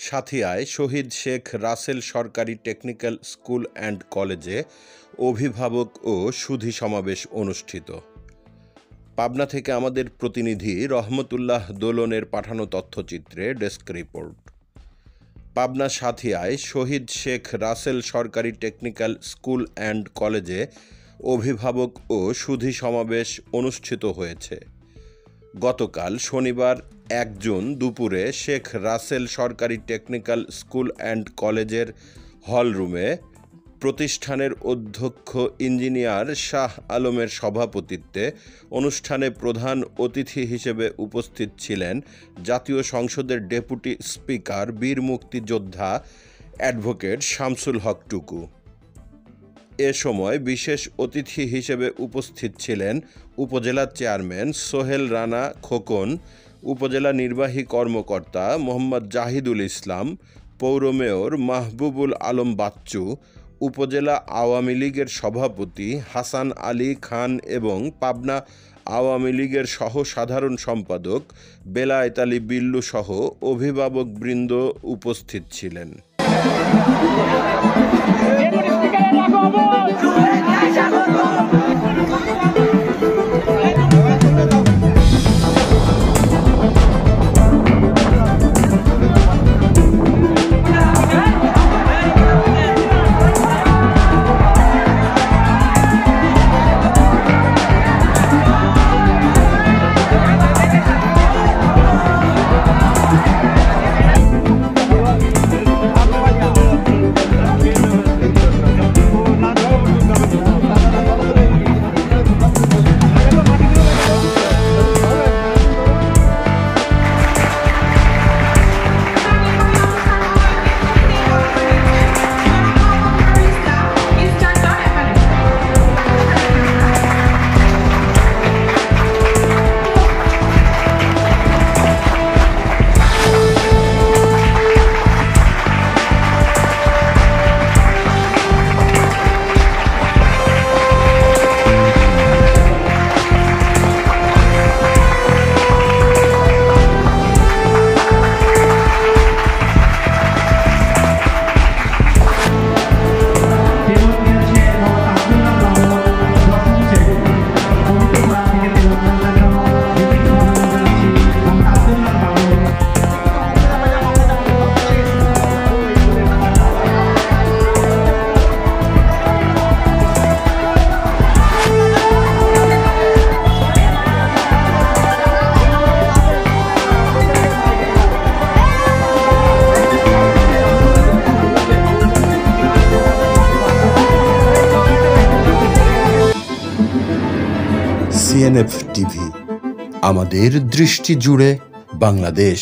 সাথিয়ায় শহীদ শেখ রাসেল সরকারি technical school and কলেজে অভিভাবক ও সুধী সমাবেশ অনুষ্ঠিত। পাবনা থেকে আমাদের প্রতিনিধি রহমতুল্লাহ দোলনের পাঠানো তথ্যচিত্রে ডেস্ক রিপোর্ট। পাবনা সাথিয়ায় শহীদ শেখ রাসেল সরকারি টেকনিক্যাল স্কুল অ্যান্ড কলেজে অভিভাবক ও সুধী সমাবেশ অনুষ্ঠিত হয়েছে। গতকাল শনিবার ১ জুন দুপুরে শেখ রাসেল সরকারি টেকনিক্যাল স্কুল অ্যান্ড কলেজের হলরুমে প্রতিষ্ঠানের অধ্যক্ষ ইঞ্জিনিয়ার শাহ আলমের সভাপতিত্বে অনুষ্ঠানে প্রধান অতিথি হিসেবে উপস্থিত ছিলেন জাতীয় সংসদের ডেপুটি স্পিকার বীর মুক্তিযোদ্ধা অ্যাডভোকেট শামসুল হক টুকু। এ সময় বিশেষ অতিথি হিসেবে উপস্থিত ছিলেন উপজেলা চেয়ারম্যান সোহেল রানা খোকন, উপজেলা নির্বাহী কর্মকর্তা মোহাম্মদ জাহিদুল ইসলাম, পৌর মেয়র মাহবুবুল আলম বাচ্চু, উপজেলা আওয়ামী লীগের সভাপতি হাসান আলী খান এবং পাবনা আওয়ামী লীগের সহ সাধারণ সম্পাদক বেলায়েত আলী বিল্লু সহ অভিভাবকবৃন্দ উপস্থিত ছিলেন। সিএনএফ টিভি, আমাদের দৃষ্টি জুড়ে বাংলাদেশ।